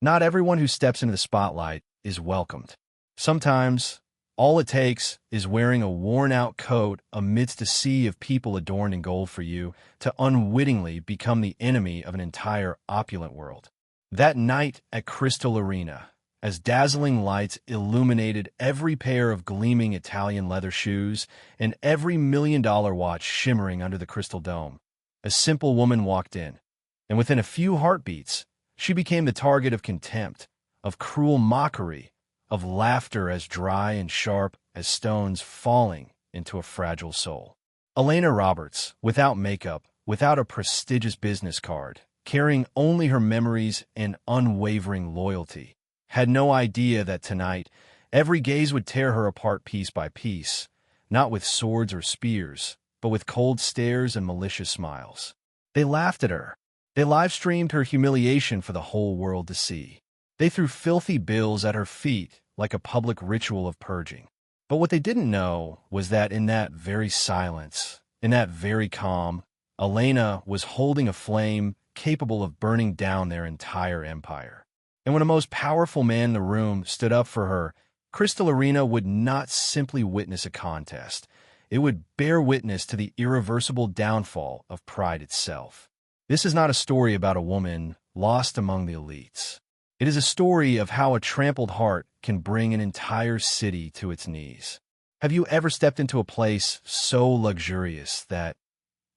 Not everyone who steps into the spotlight is welcomed. Sometimes, all it takes is wearing a worn-out coat amidst a sea of people adorned in gold for you to unwittingly become the enemy of an entire opulent world. That night at Crystal Arena, as dazzling lights illuminated every pair of gleaming Italian leather shoes and every million-dollar watch shimmering under the crystal dome, a simple woman walked in, and within a few heartbeats, she became the target of contempt, of cruel mockery, of laughter as dry and sharp as stones falling into a fragile soul. Elena Roberts, without makeup, without a prestigious business card, carrying only her memories and unwavering loyalty, had no idea that tonight every gaze would tear her apart piece by piece, not with swords or spears, but with cold stares and malicious smiles. They laughed at her. They live-streamed her humiliation for the whole world to see. They threw filthy bills at her feet like a public ritual of purging. But what they didn't know was that in that very silence, in that very calm, Elena was holding a flame capable of burning down their entire empire. And when a most powerful man in the room stood up for her, Crystal Arena would not simply witness a contest. It would bear witness to the irreversible downfall of pride itself. This is not a story about a woman lost among the elites. It is a story of how a trampled heart can bring an entire city to its knees. Have you ever stepped into a place so luxurious that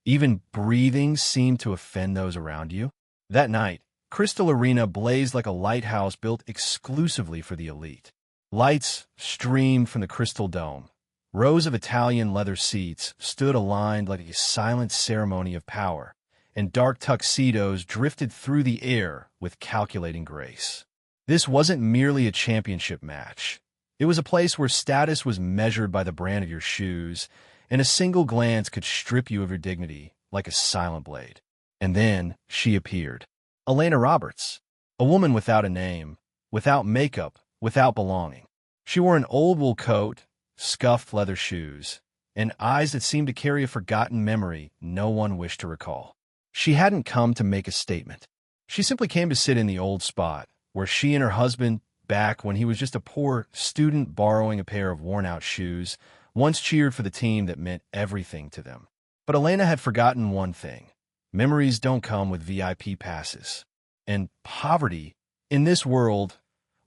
even breathing seemed to offend those around you? That night, Crystal Arena blazed like a lighthouse built exclusively for the elite. Lights streamed from the crystal dome. Rows of Italian leather seats stood aligned like a silent ceremony of power, and dark tuxedos drifted through the air with calculating grace. This wasn't merely a championship match. It was a place where status was measured by the brand of your shoes, and a single glance could strip you of your dignity like a silent blade. And then she appeared. Elena Roberts, a woman without a name, without makeup, without belonging. She wore an old wool coat, scuffed leather shoes, and eyes that seemed to carry a forgotten memory no one wished to recall. She hadn't come to make a statement. She simply came to sit in the old spot, where she and her husband, back when he was just a poor student borrowing a pair of worn-out shoes, once cheered for the team that meant everything to them. But Elena had forgotten one thing. Memories don't come with VIP passes. And poverty, in this world,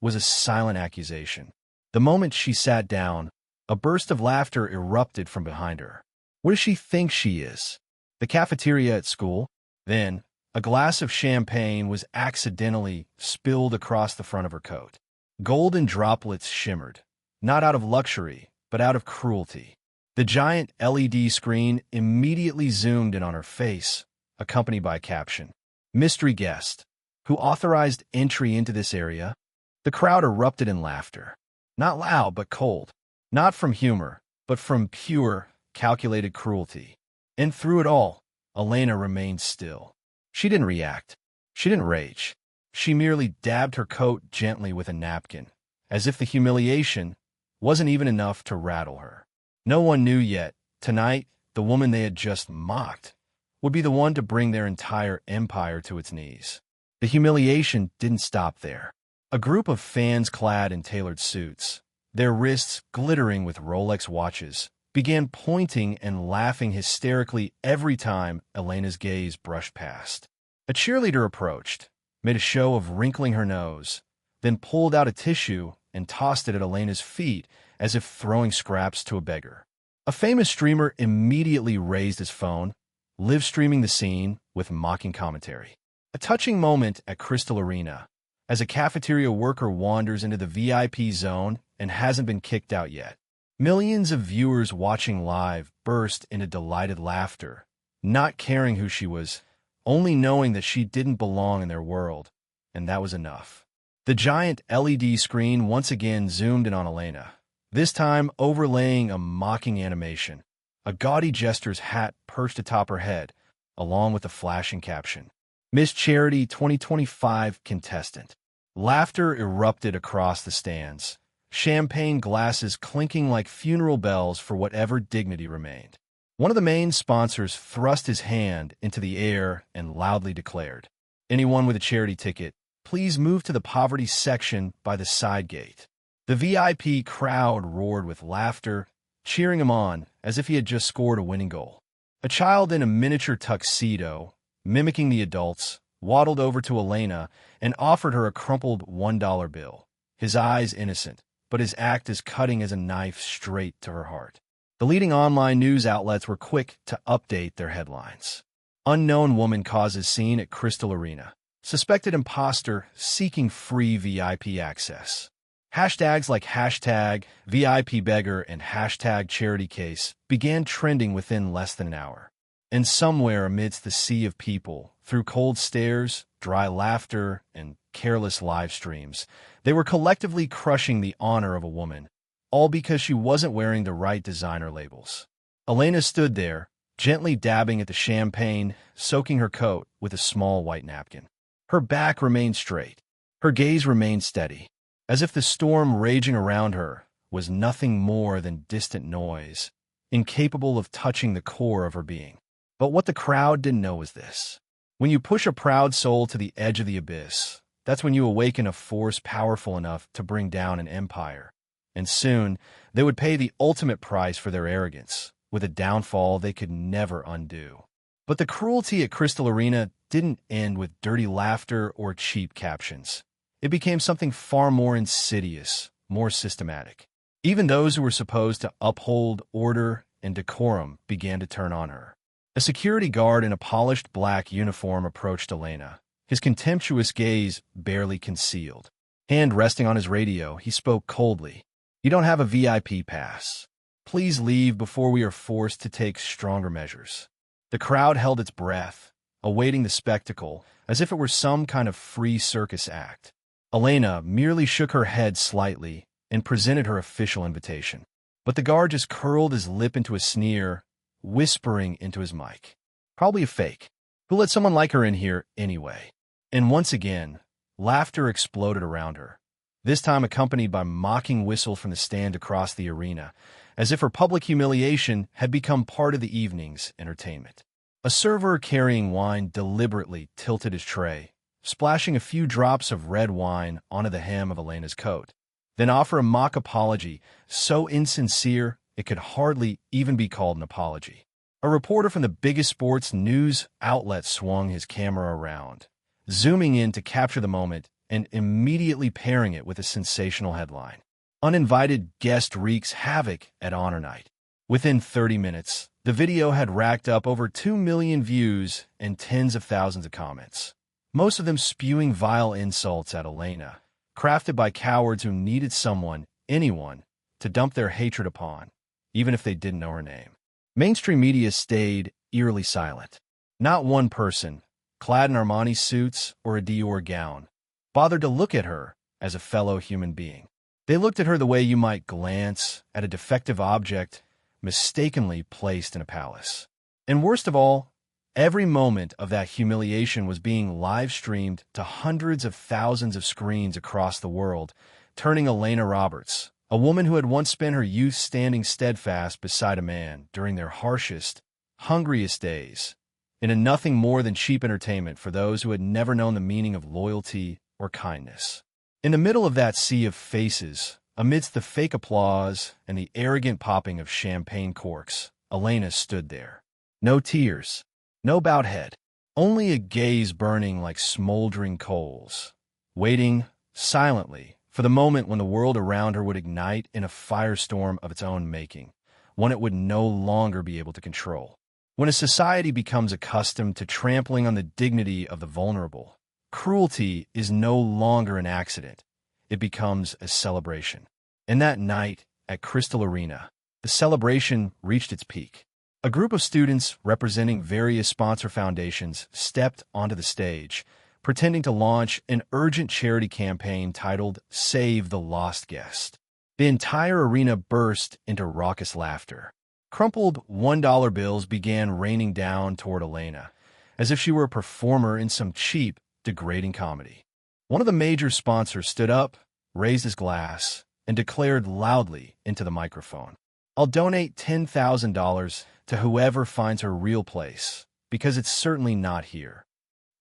was a silent accusation. The moment she sat down, a burst of laughter erupted from behind her. What does she think she is? The cafeteria at school? Then, a glass of champagne was accidentally spilled across the front of her coat. Golden droplets shimmered, not out of luxury, but out of cruelty. The giant LED screen immediately zoomed in on her face, accompanied by a caption, "Mystery guest, who authorized entry into this area?" The crowd erupted in laughter. Not loud, but cold. Not from humor, but from pure, calculated cruelty. And through it all, Elena remained still. She didn't react. She didn't rage. She merely dabbed her coat gently with a napkin, as if the humiliation wasn't even enough to rattle her. No one knew yet. Tonight, the woman they had just mocked would be the one to bring their entire empire to its knees. The humiliation didn't stop there. A group of fans clad in tailored suits, their wrists glittering with Rolex watches, began pointing and laughing hysterically every time Elena's gaze brushed past. A cheerleader approached, made a show of wrinkling her nose, then pulled out a tissue and tossed it at Elena's feet as if throwing scraps to a beggar. A famous streamer immediately raised his phone, live-streaming the scene with mocking commentary. A touching moment at Crystal Arena, as a cafeteria worker wanders into the VIP zone and hasn't been kicked out yet. Millions of viewers watching live burst into delighted laughter, not caring who she was, only knowing that she didn't belong in their world, and that was enough. The giant LED screen once again zoomed in on Elena, this time overlaying a mocking animation. A gaudy jester's hat perched atop her head, along with a flashing caption, "Miss Charity 2025 contestant." Laughter erupted across the stands, champagne glasses clinking like funeral bells for whatever dignity remained. One of the main sponsors thrust his hand into the air and loudly declared, "Anyone with a charity ticket, Please move to the poverty section by the side gate. The VIP crowd roared with laughter, cheering him on as if he had just scored a winning goal. A child in a miniature tuxedo, mimicking the adults, waddled over to Elena and offered her a crumpled $1 bill, his eyes innocent, but his act as cutting as a knife straight to her heart. The leading online news outlets were quick to update their headlines. Unknown woman causes scene at Crystal Arena. Suspected imposter seeking free VIP access. Hashtags like hashtag VIP beggar and hashtag charity case began trending within less than an hour. And somewhere amidst the sea of people, through cold stares, dry laughter, and careless live streams, they were collectively crushing the honor of a woman, all because she wasn't wearing the right designer labels. Elena stood there, gently dabbing at the champagne, soaking her coat with a small white napkin. Her back remained straight. Her gaze remained steady, as if the storm raging around her was nothing more than distant noise, incapable of touching the core of her being. But what the crowd didn't know was this. When you push a proud soul to the edge of the abyss, that's when you awaken a force powerful enough to bring down an empire. And soon, they would pay the ultimate price for their arrogance, with a downfall they could never undo. But the cruelty at Crystal Arena didn't end with dirty laughter or cheap captions. It became something far more insidious, more systematic. Even those who were supposed to uphold order and decorum began to turn on her. A security guard in a polished black uniform approached Elena, his contemptuous gaze barely concealed. Hand resting on his radio, he spoke coldly. "You don't have a VIP pass. Please leave before we are forced to take stronger measures." The crowd held its breath, awaiting the spectacle as if it were some kind of free circus act. Elena merely shook her head slightly and presented her official invitation. But the guard just curled his lip into a sneer, whispering into his mic. "Probably a fake. Who let someone like her in here anyway?" And once again, laughter exploded around her, this time accompanied by mocking whistle from the stand across the arena, as if her public humiliation had become part of the evening's entertainment. A server carrying wine deliberately tilted his tray, splashing a few drops of red wine onto the hem of Elena's coat, then offer a mock apology so insincere it could hardly even be called an apology. A reporter from the biggest sports news outlet swung his camera around, zooming in to capture the moment and immediately pairing it with a sensational headline. "Uninvited guest wreaks havoc at Honor Night." Within 30 minutes, the video had racked up over 2 million views and tens of thousands of comments, most of them spewing vile insults at Elena, crafted by cowards who needed someone, anyone, to dump their hatred upon, even if they didn't know her name. Mainstream media stayed eerily silent. Not one person, clad in Armani suits or a Dior gown, bothered to look at her as a fellow human being. They looked at her the way you might glance at a defective object mistakenly placed in a palace. And worst of all, every moment of that humiliation was being live-streamed to hundreds of thousands of screens across the world, turning Elena Roberts, a woman who had once spent her youth standing steadfast beside a man during their harshest, hungriest days, into nothing more than cheap entertainment for those who had never known the meaning of loyalty or kindness. In the middle of that sea of faces, amidst the fake applause and the arrogant popping of champagne corks, Elena stood there. No tears, no bowed head, only a gaze burning like smoldering coals, waiting silently for the moment when the world around her would ignite in a firestorm of its own making, one it would no longer be able to control. When a society becomes accustomed to trampling on the dignity of the vulnerable, cruelty is no longer an accident. It becomes a celebration. And that night at Crystal Arena, the celebration reached its peak. A group of students representing various sponsor foundations stepped onto the stage, pretending to launch an urgent charity campaign titled Save the Lost Guest. The entire arena burst into raucous laughter. Crumpled $1 bills began raining down toward Elena, as if she were a performer in some cheap, degrading comedy. One of the major sponsors stood up, raised his glass, and declared loudly into the microphone, "I'll donate $10,000 to whoever finds her real place, because it's certainly not here."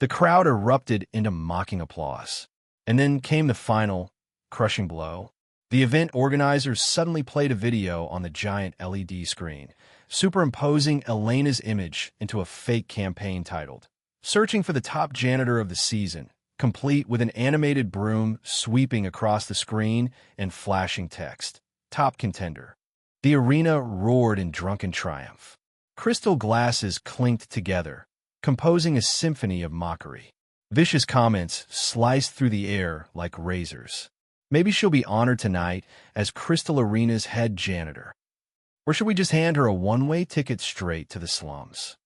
The crowd erupted into mocking applause. And then came the final, crushing blow. The event organizers suddenly played a video on the giant LED screen, superimposing Elena's image into a fake campaign titled, "Searching for the top janitor of the season," complete with an animated broom sweeping across the screen and flashing text, "Top contender." The arena roared in drunken triumph. Crystal glasses clinked together, composing a symphony of mockery. Vicious comments sliced through the air like razors. Maybe she'll be honored tonight as Crystal Arena's head janitor. Or should we just hand her a one-way ticket straight to the slums?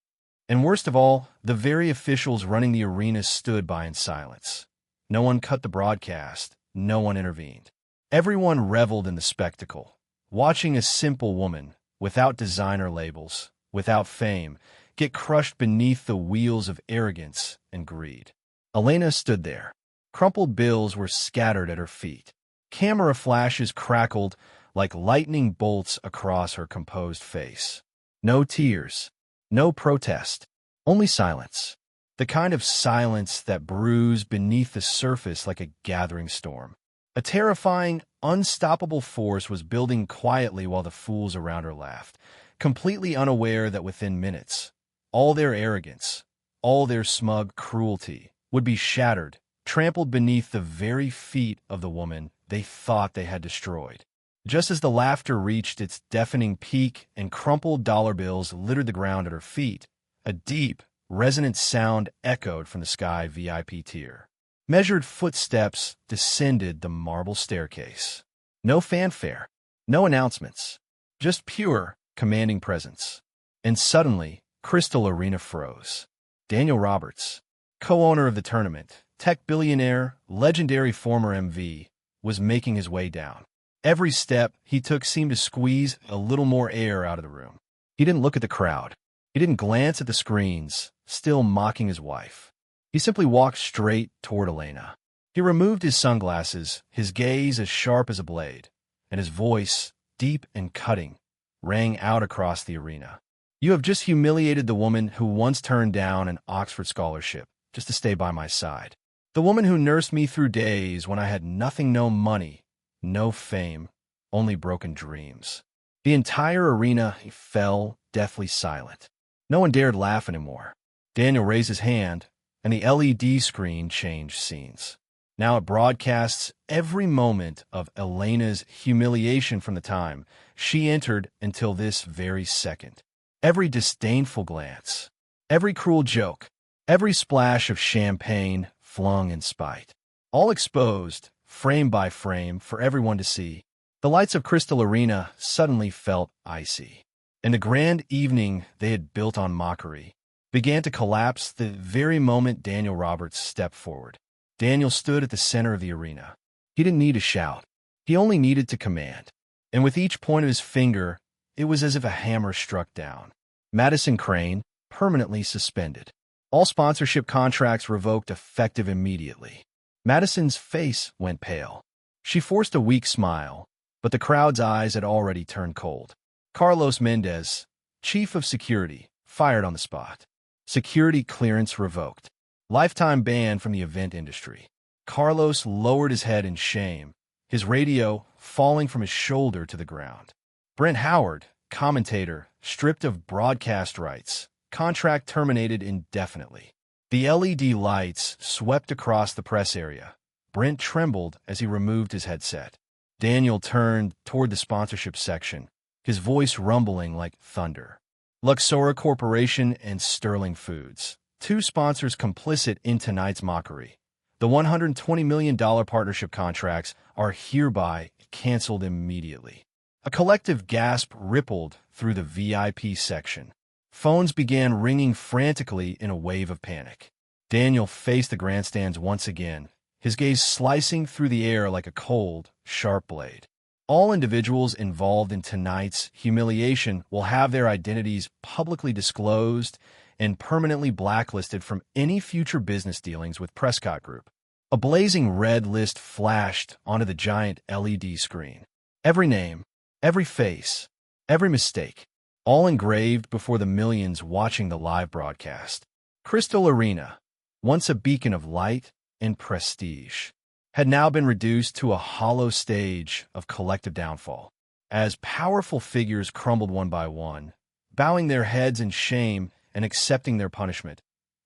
And worst of all, the very officials running the arena stood by in silence. No one cut the broadcast. No one intervened. Everyone reveled in the spectacle, watching a simple woman, without designer labels, without fame, get crushed beneath the wheels of arrogance and greed. Elena stood there. Crumpled bills were scattered at her feet. Camera flashes crackled like lightning bolts across her composed face. No tears. No protest. Only silence. The kind of silence that brews beneath the surface like a gathering storm. A terrifying, unstoppable force was building quietly while the fools around her laughed, completely unaware that within minutes, all their arrogance, all their smug cruelty, would be shattered, trampled beneath the very feet of the woman they thought they had destroyed. Just as the laughter reached its deafening peak and crumpled dollar bills littered the ground at her feet, a deep, resonant sound echoed from the sky VIP tier. Measured footsteps descended the marble staircase. No fanfare, no announcements, just pure, commanding presence. And suddenly, Crystal Arena froze. Daniel Roberts, co-owner of the tournament, tech billionaire, legendary former MV, was making his way down. Every step he took seemed to squeeze a little more air out of the room. He didn't look at the crowd. He didn't glance at the screens, still mocking his wife. He simply walked straight toward Elena. He removed his sunglasses, his gaze as sharp as a blade, and his voice, deep and cutting, rang out across the arena. "You have just humiliated the woman who once turned down an Oxford scholarship just to stay by my side. The woman who nursed me through days when I had nothing, no money, no fame, only broken dreams." The entire arena fell deathly silent. No one dared laugh anymore. Daniel raised his hand, and the LED screen changed scenes. Now it broadcasts every moment of Elena's humiliation from the time she entered until this very second. Every disdainful glance, every cruel joke, every splash of champagne flung in spite. All exposed, frame by frame, for everyone to see. The lights of Crystal Arena suddenly felt icy, and the grand evening they had built on mockery began to collapse the very moment Daniel Roberts stepped forward. Daniel stood at the center of the arena. He didn't need to shout. He only needed to command. And with each point of his finger, it was as if a hammer struck down. Madison Crane, permanently suspended. All sponsorship contracts revoked effective immediately. Madison's face went pale. She forced a weak smile, but the crowd's eyes had already turned cold. Carlos Mendez, chief of security, fired on the spot. Security clearance revoked. Lifetime ban from the event industry. Carlos lowered his head in shame, his radio falling from his shoulder to the ground. Brent Howard, commentator, stripped of broadcast rights, contract terminated indefinitely. The LED lights swept across the press area. Brent trembled as he removed his headset. Daniel turned toward the sponsorship section, his voice rumbling like thunder. Luxora Corporation and Sterling Foods, two sponsors complicit in tonight's mockery. The $120 million partnership contracts are hereby canceled immediately. A collective gasp rippled through the VIP section. Phones began ringing frantically in a wave of panic. Daniel faced the grandstands once again, his gaze slicing through the air like a cold, sharp blade. All individuals involved in tonight's humiliation will have their identities publicly disclosed and permanently blacklisted from any future business dealings with Prescott Group. A blazing red list flashed onto the giant LED screen. Every name, every face, every mistake, all engraved before the millions watching the live broadcast. Crystal Arena, once a beacon of light and prestige, had now been reduced to a hollow stage of collective downfall. As powerful figures crumbled one by one, bowing their heads in shame and accepting their punishment,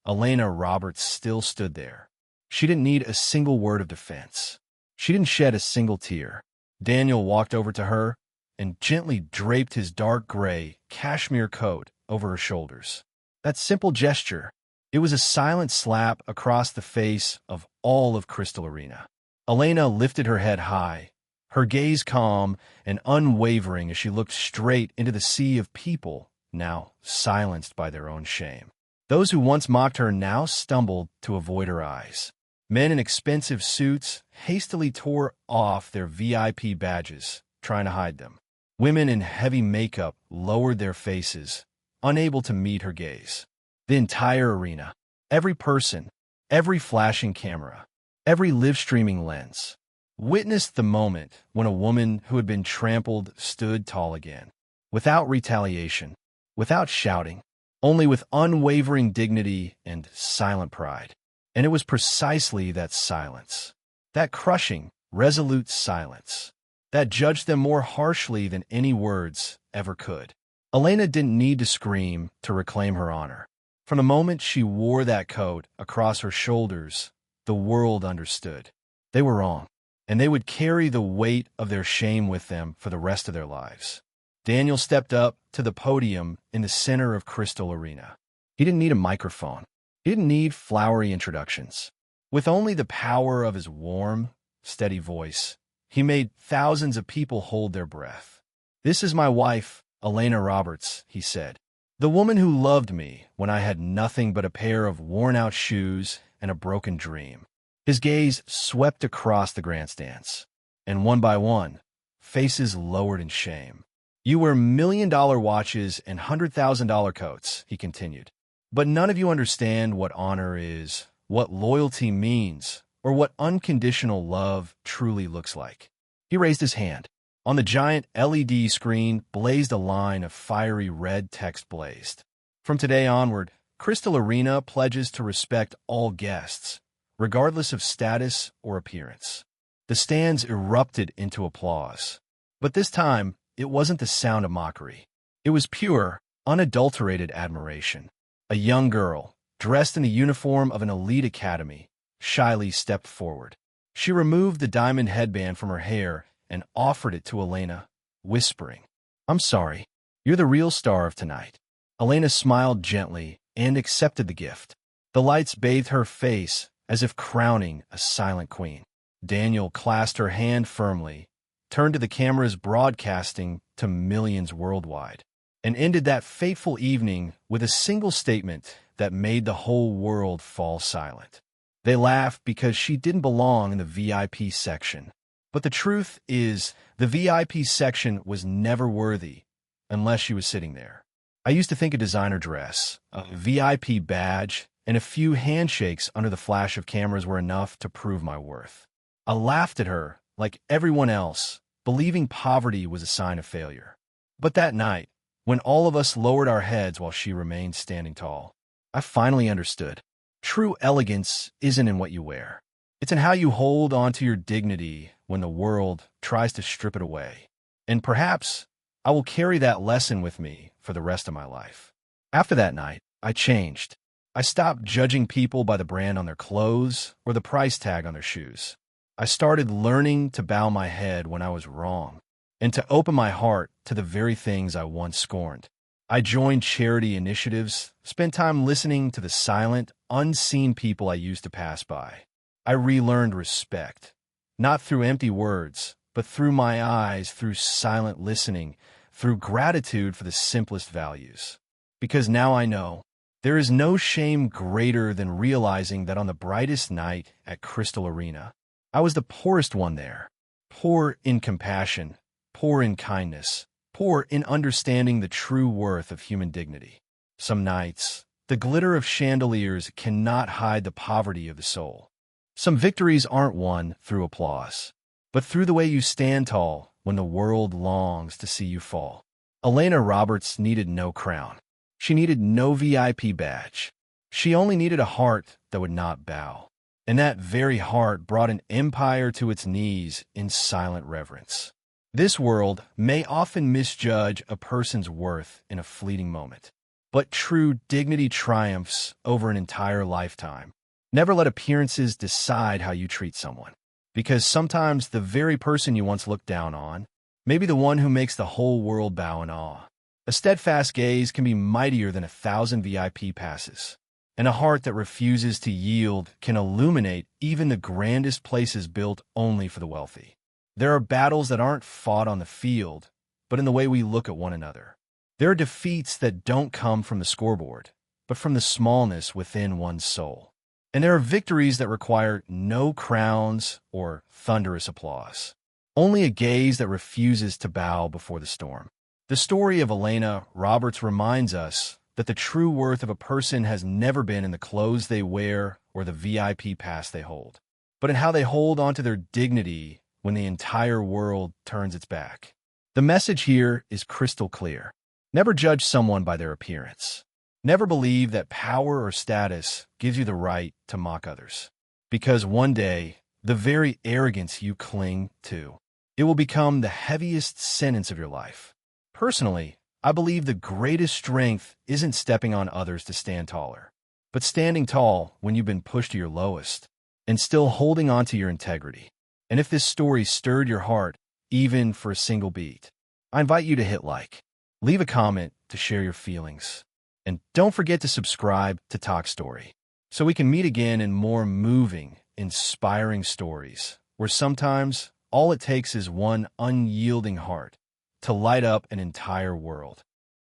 Elena Roberts still stood there. She didn't need a single word of defense. She didn't shed a single tear. Daniel walked over to her and gently draped his dark gray cashmere coat over her shoulders. That simple gesture, it was a silent slap across the face of all of Crystal Arena. Elena lifted her head high, her gaze calm and unwavering as she looked straight into the sea of people now silenced by their own shame. Those who once mocked her now stumbled to avoid her eyes. Men in expensive suits hastily tore off their VIP badges, trying to hide them. Women in heavy makeup lowered their faces, unable to meet her gaze. The entire arena, every person, every flashing camera, every live-streaming lens, witnessed the moment when a woman who had been trampled stood tall again, without retaliation, without shouting, only with unwavering dignity and silent pride. And it was precisely that silence, that crushing, resolute silence, that judged them more harshly than any words ever could. Elena didn't need to scream to reclaim her honor. From the moment she wore that coat across her shoulders, the world understood. They were wrong, and they would carry the weight of their shame with them for the rest of their lives. Daniel stepped up to the podium in the center of Crystal Arena. He didn't need a microphone. He didn't need flowery introductions. With only the power of his warm, steady voice, he made thousands of people hold their breath. "This is my wife, Elena Roberts," he said. "The woman who loved me when I had nothing but a pair of worn-out shoes and a broken dream." His gaze swept across the grandstands, and one by one, faces lowered in shame. "You wear million-dollar watches and $100,000 coats," he continued. "But none of you understand what honor is, what loyalty means, or what unconditional love truly looks like." He raised his hand. On the giant LED screen blazed a line of fiery red text blazed. "From today onward, Crystal Arena pledges to respect all guests, regardless of status or appearance." The stands erupted into applause. But this time, it wasn't the sound of mockery. It was pure, unadulterated admiration. A young girl, dressed in the uniform of an elite academy, shyly stepped forward. She removed the diamond headband from her hair and offered it to Elena, whispering, "I'm sorry, you're the real star of tonight." Elena smiled gently and accepted the gift. The lights bathed her face as if crowning a silent queen. Daniel clasped her hand firmly, turned to the cameras broadcasting to millions worldwide, and ended that fateful evening with a single statement that made the whole world fall silent. They laughed because she didn't belong in the VIP section. But the truth is, the VIP section was never worthy unless she was sitting there. I used to think a designer dress, a VIP badge, and a few handshakes under the flash of cameras were enough to prove my worth. I laughed at her like everyone else, believing poverty was a sign of failure. But that night, when all of us lowered our heads while she remained standing tall, I finally understood. True elegance isn't in what you wear. It's in how you hold onto your dignity when the world tries to strip it away. And perhaps I will carry that lesson with me for the rest of my life. After that night, I changed. I stopped judging people by the brand on their clothes or the price tag on their shoes. I started learning to bow my head when I was wrong and to open my heart to the very things I once scorned. I joined charity initiatives, spent time listening to the silent, unseen people I used to pass by. I relearned respect, not through empty words, but through my eyes, through silent listening, through gratitude for the simplest values. Because now I know, there is no shame greater than realizing that on the brightest night at Crystal Arena, I was the poorest one there. Poor in compassion, poor in kindness, poor in understanding the true worth of human dignity. Some nights, the glitter of chandeliers cannot hide the poverty of the soul. Some victories aren't won through applause, but through the way you stand tall when the world longs to see you fall. Elena Roberts needed no crown. She needed no VIP badge. She only needed a heart that would not bow. and that very heart brought an empire to its knees in silent reverence. This world may often misjudge a person's worth in a fleeting moment, but true dignity triumphs over an entire lifetime. Never let appearances decide how you treat someone, because sometimes the very person you once looked down on may be the one who makes the whole world bow in awe. A steadfast gaze can be mightier than 1,000 VIP passes, and a heart that refuses to yield can illuminate even the grandest places built only for the wealthy. There are battles that aren't fought on the field, but in the way we look at one another. There are defeats that don't come from the scoreboard, but from the smallness within one's soul. And there are victories that require no crowns or thunderous applause, only a gaze that refuses to bow before the storm. The story of Elena Roberts reminds us that the true worth of a person has never been in the clothes they wear or the VIP pass they hold, but in how they hold onto their dignity when the entire world turns its back. The message here is crystal clear. Never judge someone by their appearance. Never believe that power or status gives you the right to mock others, because one day, the very arrogance you cling to, it will become the heaviest sentence of your life. Personally, I believe the greatest strength isn't stepping on others to stand taller, but standing tall when you've been pushed to your lowest and still holding on to your integrity. And if this story stirred your heart, even for a single beat, I invite you to hit like, leave a comment to share your feelings, and don't forget to subscribe to Toch Story so we can meet again in more moving, inspiring stories where sometimes all it takes is one unyielding heart to light up an entire world.